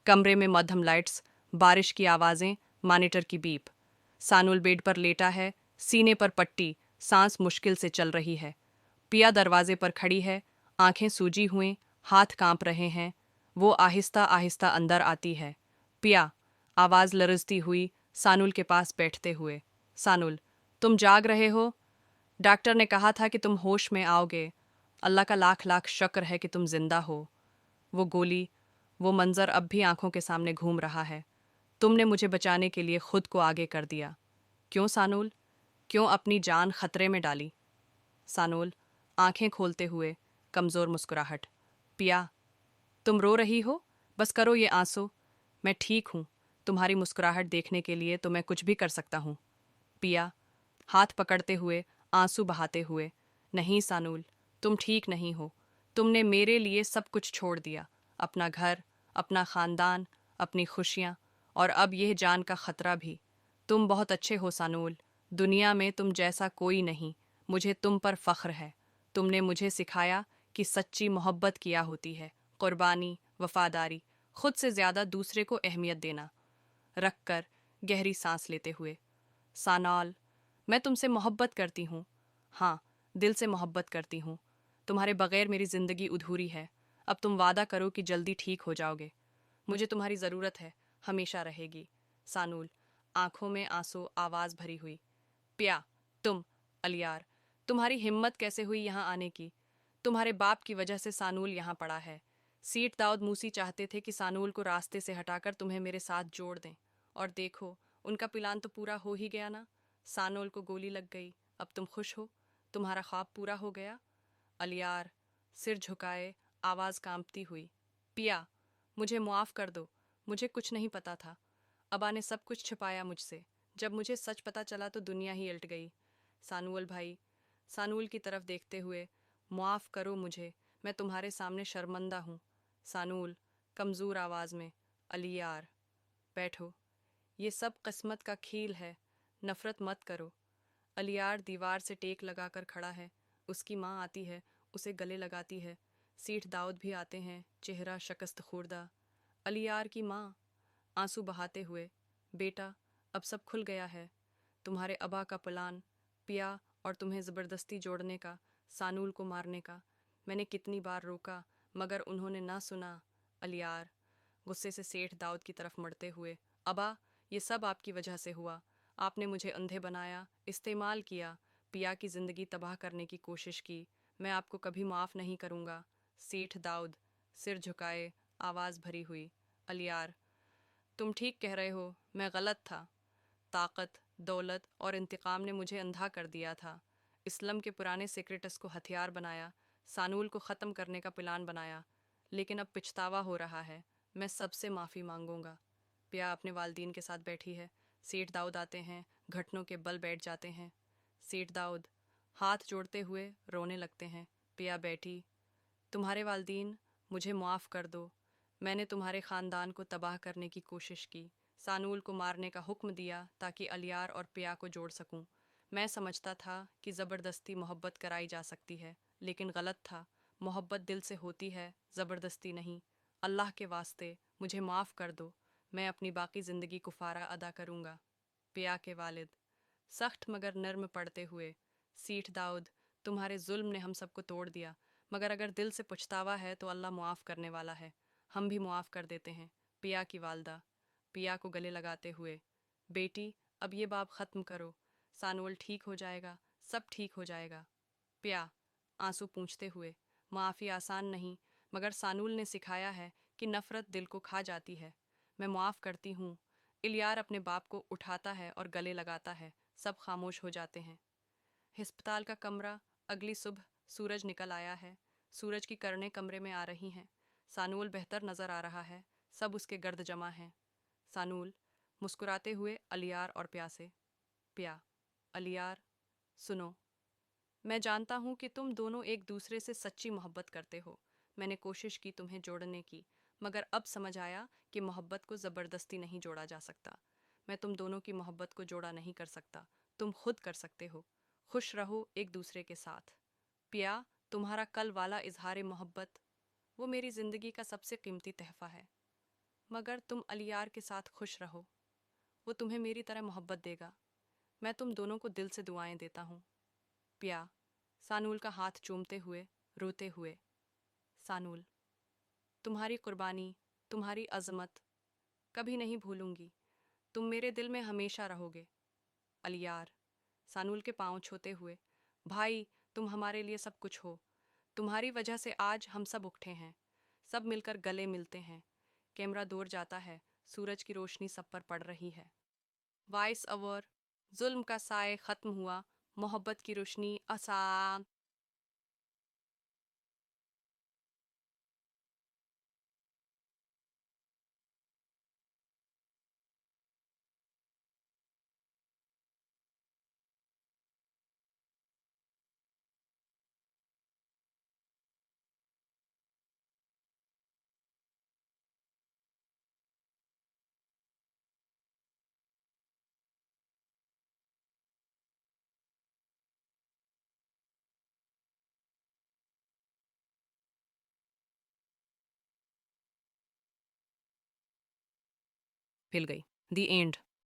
कमरे में मध्यम लाइट्स, बारिश की आवाज़ें, मॉनिटर की बीप। सानुल बेड पर लेटा है, सीने पर पट्टी, सांस मुश्किल से चल रही है। पिया दरवाजे पर खड़ी है, आंखें सूजी हुई, हाथ कांप रहे हैं। वो आहिस्ता आहिस्ता अंदर आती है। पिया, आवाज़ लरजती हुई, सानुल के पास बैठते हुए। सानुल, तुम जाग रहे हो? डॉक्टर ने कहा था कि तुम होश में आओगे। अल्लाह का लाख लाख शुक्र है कि तुम जिंदा हो। वो गोली, वो मंजर अब भी आंखों के सामने घूम रहा है। तुमने मुझे बचाने के लिए खुद को आगे कर दिया। क्यों सानुल? क्यों अपनी जान खतरे में डाली? सानुल, आंखें खोलते हुए, कमज़ोर मुस्कुराहट। पिया, तुम रो रही हो? बस करो ये आंसू। मैं ठीक हूँ। तुम्हारी मुस्कुराहट देखने के लिए तो मैं कुछ भी कर सकता हूँ। पिया, हाथ पकड़ते हुए, आंसू बहाते हुए। नहीं सानुल, तुम ठीक नहीं हो। तुमने मेरे लिए सब कुछ छोड़ दिया, अपना घर, अपना खानदान, अपनी खुशियाँ, और अब यह जान का खतरा भी। तुम बहुत अच्छे हो सानुल, दुनिया में तुम जैसा कोई नहीं। मुझे तुम पर फख्र है। तुमने मुझे सिखाया कि सच्ची मोहब्बत क्या होती है, कुर्बानी, वफादारी, खुद से ज़्यादा दूसरे को अहमियत देना। रख कर गहरी सांस लेते हुए। सानाल, मैं तुमसे मोहब्बत करती हूँ। हाँ, दिल से मोहब्बत करती हूँ। तुम्हारे बगैर मेरी ज़िंदगी अधूरी है। अब तुम वादा करो कि जल्दी ठीक हो जाओगे। मुझे तुम्हारी ज़रूरत है, हमेशा रहेगी। सानुल, आंखों में आंसू, आवाज़ भरी हुई। प्या, तुम, अलियार, तुम्हारी हिम्मत कैसे हुई यहाँ आने की? तुम्हारे बाप की वजह से सानुल यहाँ पड़ा है। सीट दाऊद मूसी चाहते थे कि सानुल को रास्ते से हटाकर तुम्हें मेरे साथ जोड़ दें। और देखो, उनका प्लान तो पूरा हो ही गया ना। सानुल को गोली लग गई। अब तुम खुश हो? तुम्हारा ख्वाब पूरा हो गया? अलियार, सिर झुकाए, आवाज़ कांपती हुई। पिया, मुझे मुआफ़ कर दो। मुझे कुछ नहीं पता था। अबा ने सब कुछ छिपाया मुझसे। जब मुझे सच पता चला तो दुनिया ही उलट गई। सानुल भाई, सानुल की तरफ देखते हुए, मुआफ़ करो मुझे, मैं तुम्हारे सामने शर्मंदा हूँ। सानुल, कमज़ोर आवाज़ में। अलियार, बैठो। ये सब किस्मत का खेल है, नफ़रत मत करो। अलियार दीवार से टेक लगाकर खड़ा है। उसकी माँ आती है, उसे गले लगाती है। सीठ दाऊद भी आते हैं, चेहरा शकस्त खुर्दा। अलियार की माँ, आंसू बहाते हुए, बेटा, अब सब खुल गया है। तुम्हारे अबा का प्लान, पिया और तुम्हें ज़बरदस्ती जोड़ने का, सानुल को मारने का, मैंने कितनी बार रोका, मगर उन्होंने ना सुना। अलियार, गुस्से से सेठ दाऊद की तरफ मुड़ते हुए, अबा, ये सब आपकी वजह से हुआ। आपने मुझे अंधे बनाया, इस्तेमाल किया, पिया की ज़िंदगी तबाह करने की कोशिश की। मैं आपको कभी माफ़ नहीं करूँगा। सेठ दाऊद, सिर झुकाए, आवाज़ भरी हुई। अलियार, तुम ठीक कह रहे हो, मैं गलत था। ताकत, दौलत और इंतकाम ने मुझे अंधा कर दिया था। इस्लाम के पुराने सेक्रेटस को हथियार बनाया, सानुल को ख़त्म करने का प्लान बनाया। लेकिन अब पछतावा हो रहा है। मैं सबसे माफ़ी मांगूंगा। पिया अपने वालदीन के साथ बैठी है। सेठ दाऊद आते हैं, घुटनों के बल बैठ जाते हैं। सेठ दाऊद, हाथ जोड़ते हुए रोने लगते हैं। पिया बैठी, तुम्हारे वालदीन, मुझे मुआफ़ कर दो। मैंने तुम्हारे ख़ानदान को तबाह करने की कोशिश की, सानुल को मारने का हुक्म दिया ताकि अलियार और पिया को जोड़ सकूं। मैं समझता था कि ज़बरदस्ती मोहब्बत कराई जा सकती है, लेकिन गलत था। मोहब्बत दिल से होती है, ज़बरदस्ती नहीं। अल्लाह के वास्ते मुझे माफ़ कर दो। मैं अपनी बाकी ज़िंदगी कुफारा अदा करूँगा। पिया के वालिद, सख्त मगर नर्म पड़ते हुए, सीठ दाऊद, तुम्हारे जुल्म ने हम सबको तोड़ दिया, मगर अगर दिल से पछतावा है तो अल्लाह मुआफ़ करने वाला है। हम भी मुआफ़ कर देते हैं। पिया की वालदा, पिया को गले लगाते हुए, बेटी, अब ये बाब ख़त्म करो। सानुल ठीक हो जाएगा, सब ठीक हो जाएगा। पिया, आंसू पूंछते हुए, माफ़ी आसान नहीं, मगर सानुल ने सिखाया है कि नफ़रत दिल को खा जाती है। मैं मुआफ़ करती हूँ। इलियार अपने बाप को उठाता है और गले लगाता है। सब खामोश हो जाते हैं। अस्पताल का कमरा, अगली सुबह सूरज निकल आया है। सूरज की किरणें कमरे में आ रही हैं। सानुल बेहतर नज़र आ रहा है। सब उसके गर्द जमा हैं। सानुल, मुस्कुराते हुए अलियार और प्या से। प्या, अलियार, सुनो, मैं जानता हूँ कि तुम दोनों एक दूसरे से सच्ची मोहब्बत करते हो। मैंने कोशिश की तुम्हें जोड़ने की, मगर अब समझ आया कि मोहब्बत को ज़बरदस्ती नहीं जोड़ा जा सकता। मैं तुम दोनों की मोहब्बत को जोड़ा नहीं कर सकता, तुम खुद कर सकते हो। खुश रहो एक दूसरे के साथ। पिया, तुम्हारा कल वाला इजहार मोहब्बत, वो मेरी ज़िंदगी का सबसे कीमती तहफ़ा है। मगर तुम अलियार के साथ खुश रहो, वो तुम्हें मेरी तरह मोहब्बत देगा। मैं तुम दोनों को दिल से दुआएं देता हूँ। पिया, सानूल का हाथ चूमते हुए, रोते हुए। सानूल, तुम्हारी कुर्बानी, तुम्हारी अजमत कभी नहीं भूलूंगी। तुम मेरे दिल में हमेशा रहोगे। अलियार, सानूल के पांव छूते हुए। भाई, तुम हमारे लिए सब कुछ हो। तुम्हारी वजह से आज हम सब उठे हैं। सब मिलकर गले मिलते हैं। कैमरा दूर जाता है, सूरज की रोशनी सब पर पड़ रही है। Voice over. जुल्म का साए खत्म हुआ, मोहब्बत की रोशनी आसान। हिल गई। दी एंड।